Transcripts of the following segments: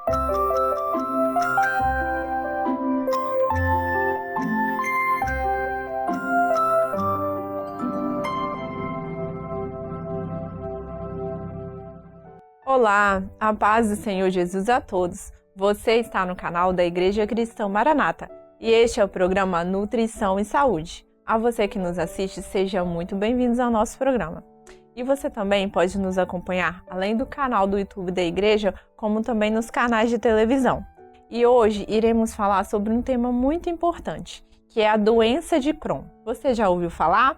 Olá, a paz do Senhor Jesus a todos. Você está no canal da Igreja Cristã Maranata e este é o programa Nutrição e Saúde. A você que nos assiste, seja muito bem-vindos ao nosso programa. E você também pode nos acompanhar, além do canal do YouTube da Igreja, como também nos canais de televisão. E hoje iremos falar sobre um tema muito importante, que é a doença de Crohn. Você já ouviu falar?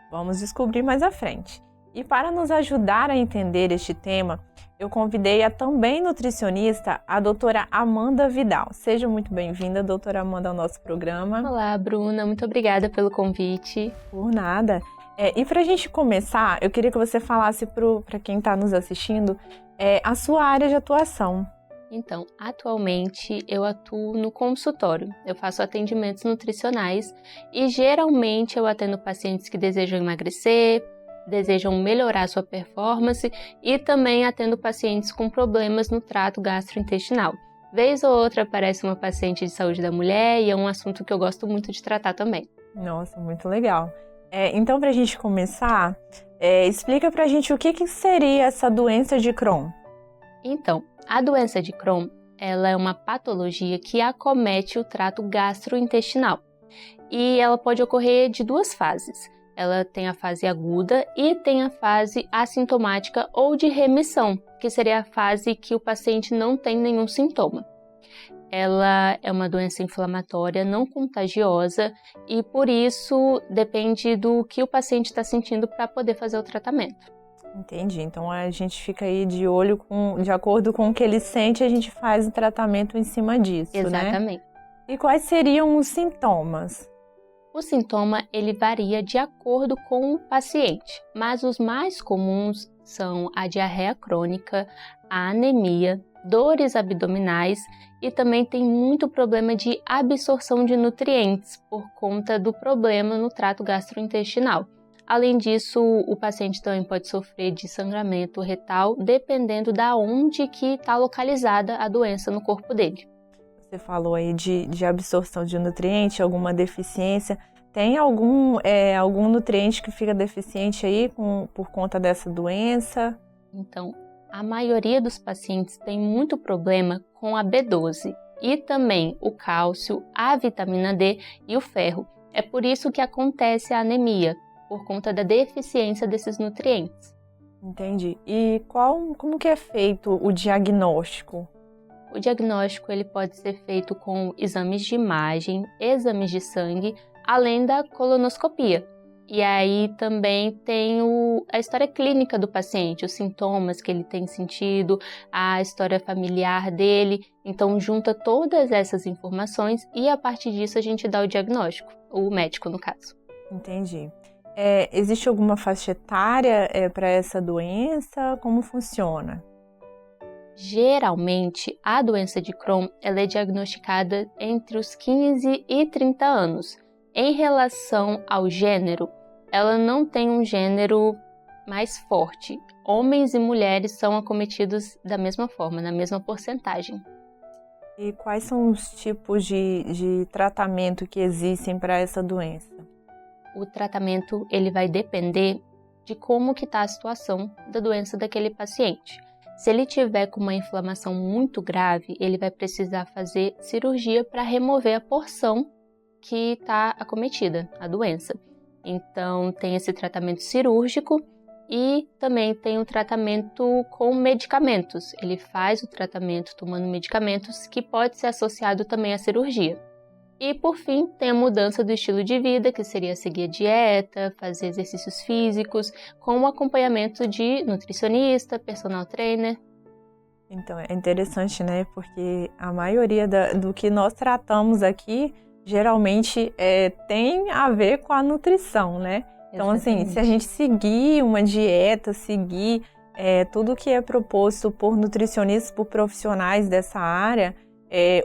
Vamos descobrir mais à frente. E para nos ajudar a entender este tema, eu convidei a também nutricionista, a doutora Amanda Vidal. Seja muito bem-vinda, doutora Amanda, ao nosso programa. Olá, Bruna. Muito obrigada pelo convite. Por nada. E para a gente começar, eu queria que você falasse para quem está nos assistindo a sua área de atuação. Então, atualmente eu atuo no consultório. Eu faço atendimentos nutricionais e geralmente eu atendo pacientes que desejam emagrecer, desejam melhorar sua performance e também atendo pacientes com problemas no trato gastrointestinal. Vez ou outra aparece uma paciente de saúde da mulher e é um assunto que eu gosto muito de tratar também. Nossa, muito legal. Então, para a gente começar, explica para a gente o que seria essa doença de Crohn. Então, a doença de Crohn, ela é uma patologia que acomete o trato gastrointestinal e ela pode ocorrer de duas fases. Ela tem a fase aguda e tem a fase assintomática ou de remissão, que seria a fase que o paciente não tem nenhum sintoma. Ela é uma doença inflamatória não contagiosa e, por isso, depende do que o paciente está sentindo para poder fazer o tratamento. Entendi. Então, a gente fica aí de olho, de acordo com o que ele sente, a gente faz o tratamento em cima disso, Exatamente. Né? E quais seriam os sintomas? O sintoma, ele varia de acordo com o paciente, mas os mais comuns são a diarreia crônica, a anemia, dores abdominais e também tem muito problema de absorção de nutrientes por conta do problema no trato gastrointestinal. Além disso, o paciente também pode sofrer de sangramento retal, dependendo da onde que está localizada a doença no corpo dele. Você falou aí de absorção de nutriente, alguma deficiência. Tem algum nutriente que fica deficiente aí por conta dessa doença? Então, a maioria dos pacientes tem muito problema com a B12 e também o cálcio, a vitamina D e o ferro. É por isso que acontece a anemia, por conta da deficiência desses nutrientes. Entendi. E como que é feito o diagnóstico? O diagnóstico ele pode ser feito com exames de imagem, exames de sangue, além da colonoscopia. E aí também tem a história clínica do paciente, os sintomas que ele tem sentido, a história familiar dele. Então junta todas essas informações e a partir disso a gente dá o diagnóstico, o médico no caso. Entendi. Existe alguma faixa etária para essa doença? Como funciona? Geralmente, a doença de Crohn ela é diagnosticada entre os 15 e 30 anos. Em relação ao gênero, ela não tem um gênero mais forte. Homens e mulheres são acometidos da mesma forma, na mesma porcentagem. E quais são os tipos de tratamento que existem para essa doença? O tratamento ele vai depender de como que está a situação da doença daquele paciente. Se ele tiver com uma inflamação muito grave, ele vai precisar fazer cirurgia para remover a porção que está acometida, a doença. Então, tem esse tratamento cirúrgico e também tem o tratamento com medicamentos. Ele faz o tratamento tomando medicamentos que pode ser associado também à cirurgia. E, por fim, tem a mudança do estilo de vida, que seria seguir a dieta, fazer exercícios físicos, com o acompanhamento de nutricionista, personal trainer. Então, é interessante, né? Porque a maioria do que nós tratamos aqui, geralmente, tem a ver com a nutrição, né? Então, assim, se a gente seguir uma dieta, seguir tudo que é proposto por nutricionistas, por profissionais dessa área,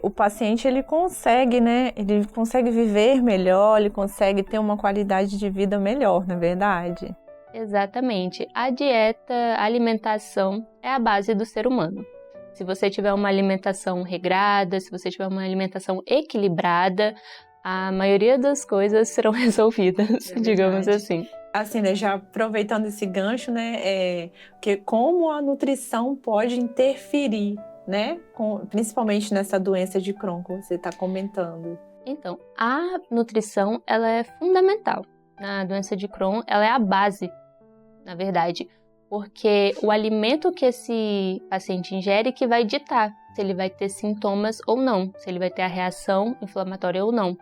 o paciente ele consegue, né? Ele consegue viver melhor, ele consegue ter uma qualidade de vida melhor, não é verdade? Exatamente. A dieta, a alimentação é a base do ser humano. Se você tiver uma alimentação regrada, se você tiver uma alimentação equilibrada, a maioria das coisas serão resolvidas, digamos assim. Assim, né, já aproveitando esse gancho, né, que como a nutrição pode interferir, né, principalmente nessa doença de Crohn que você está comentando. Então, a nutrição, ela é fundamental. Na doença de Crohn, ela é a base, na verdade, porque o alimento que esse paciente ingere que vai ditar se ele vai ter sintomas ou não, se ele vai ter a reação inflamatória ou não.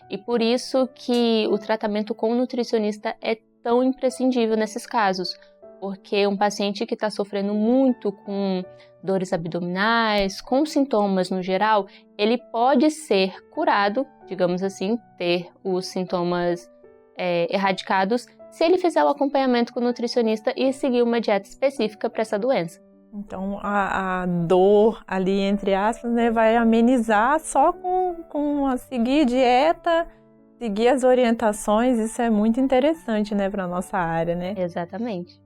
E por isso que o tratamento com o nutricionista é tão imprescindível nesses casos, porque um paciente que está sofrendo muito com dores abdominais, com sintomas no geral, ele pode ser curado, digamos assim, ter os sintomas erradicados, se ele fizer o acompanhamento com o nutricionista e seguir uma dieta específica para essa doença. Então, a dor ali, entre aspas, né, vai amenizar só com a seguir dieta, seguir as orientações. Isso é muito interessante, né, para a nossa área, né? Exatamente.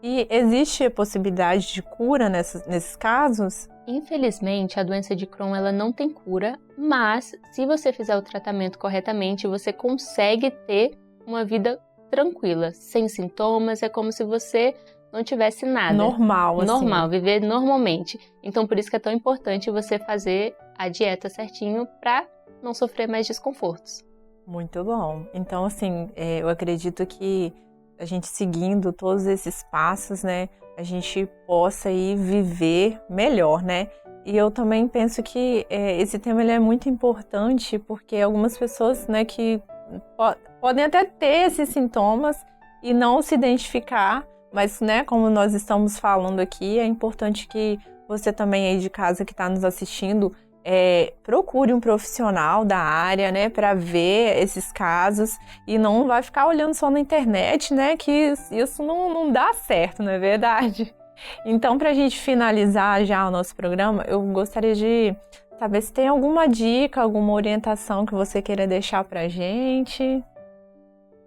E existe a possibilidade de cura nesses casos? Infelizmente, a doença de Crohn ela não tem cura, mas se você fizer o tratamento corretamente, você consegue ter uma vida tranquila, sem sintomas, é como se você não tivesse nada. Normal, assim. Normal, viver normalmente. Então, por isso que é tão importante você fazer a dieta certinho para não sofrer mais desconfortos. Muito bom. Então, assim, eu acredito que a gente seguindo todos esses passos, né, a gente possa aí viver melhor, né? E eu também penso que esse tema ele é muito importante porque algumas pessoas, né, que podem até ter esses sintomas e não se identificar, mas, né, como nós estamos falando aqui, é importante que você também aí de casa que está nos assistindo procure um profissional da área, né, para ver esses casos e não vai ficar olhando só na internet, né, que isso não dá certo, não é verdade? Então, para a gente finalizar já o nosso programa, eu gostaria de saber se tem alguma dica, alguma orientação que você queira deixar para a gente.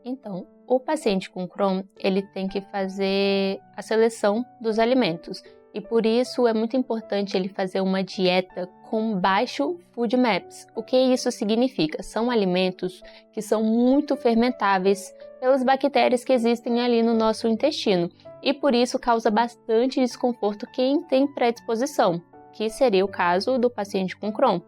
Então, o paciente com Crohn, ele tem que fazer a seleção dos alimentos. E por isso é muito importante ele fazer uma dieta com baixo food maps. O que isso significa? São alimentos que são muito fermentáveis pelas bactérias que existem ali no nosso intestino. E por isso causa bastante desconforto quem tem predisposição, que seria o caso do paciente com Crohn.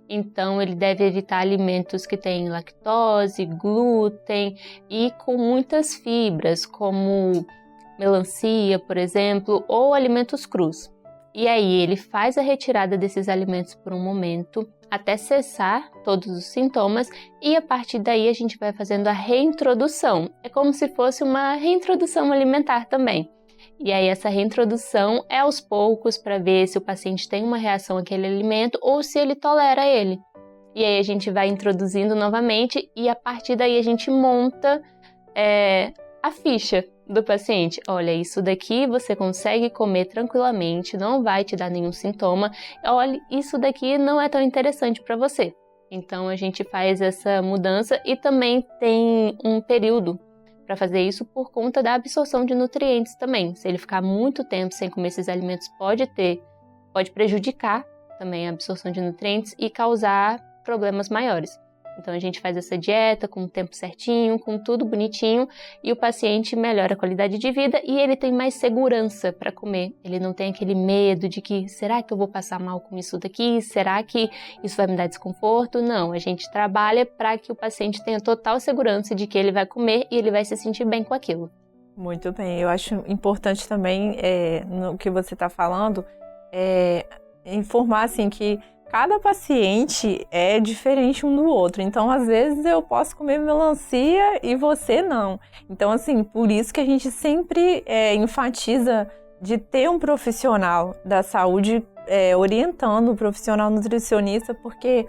Então, ele deve evitar alimentos que têm lactose, glúten e com muitas fibras, como melancia, por exemplo, ou alimentos crus. E aí, ele faz a retirada desses alimentos por um momento, até cessar todos os sintomas, e a partir daí a gente vai fazendo a reintrodução. É como se fosse uma reintrodução alimentar também. E aí essa reintrodução é aos poucos para ver se o paciente tem uma reação àquele alimento ou se ele tolera ele. E aí a gente vai introduzindo novamente e a partir daí a gente monta a ficha do paciente. Olha, isso daqui você consegue comer tranquilamente, não vai te dar nenhum sintoma. Olha, isso daqui não é tão interessante para você. Então a gente faz essa mudança e também tem um período para fazer isso por conta da absorção de nutrientes também. Se ele ficar muito tempo sem comer esses alimentos, pode prejudicar também a absorção de nutrientes e causar problemas maiores. Então a gente faz essa dieta com o tempo certinho, com tudo bonitinho, e o paciente melhora a qualidade de vida e ele tem mais segurança para comer. Ele não tem aquele medo de que, será que eu vou passar mal com isso daqui? Será que isso vai me dar desconforto? Não, a gente trabalha para que o paciente tenha total segurança de que ele vai comer e ele vai se sentir bem com aquilo. Muito bem, eu acho importante também, no que você está falando, informar assim que cada paciente é diferente um do outro, então às vezes eu posso comer melancia e você não. Então assim, por isso que a gente sempre enfatiza de ter um profissional da saúde orientando o profissional nutricionista, porque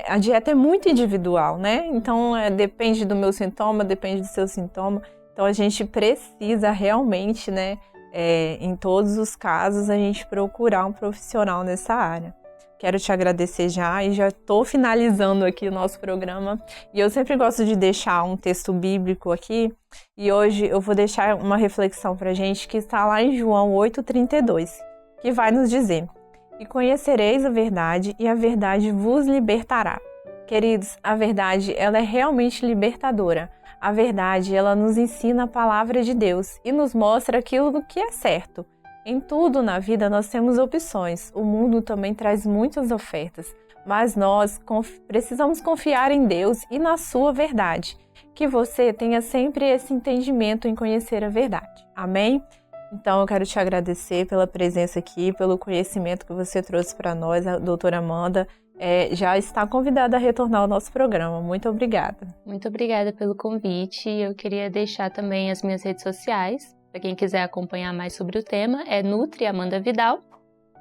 a dieta é muito individual, né? Então depende do meu sintoma, depende do seu sintoma, então a gente precisa realmente, né, em todos os casos, a gente procurar um profissional nessa área. Quero te agradecer já e já estou finalizando aqui o nosso programa. E eu sempre gosto de deixar um texto bíblico aqui. E hoje eu vou deixar uma reflexão para a gente que está lá em João 8,32, que vai nos dizer: e conhecereis a verdade, e a verdade vos libertará. Queridos, a verdade, ela é realmente libertadora. A verdade, ela nos ensina a palavra de Deus e nos mostra aquilo que é certo. Em tudo na vida nós temos opções. O mundo também traz muitas ofertas, mas nós precisamos confiar em Deus e na sua verdade. Que você tenha sempre esse entendimento em conhecer a verdade. Amém? Então eu quero te agradecer pela presença aqui, pelo conhecimento que você trouxe para nós, a doutora Amanda. Já está convidada a retornar ao nosso programa. Muito obrigada. Muito obrigada pelo convite. Eu queria deixar também as minhas redes sociais. Para quem quiser acompanhar mais sobre o tema, é Nutri Amanda Vidal.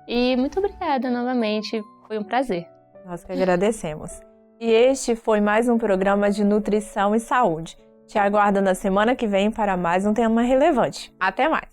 E muito obrigada novamente. Foi um prazer. Nós que agradecemos. E este foi mais um programa de nutrição e saúde. Te aguardo na semana que vem para mais um tema relevante. Até mais!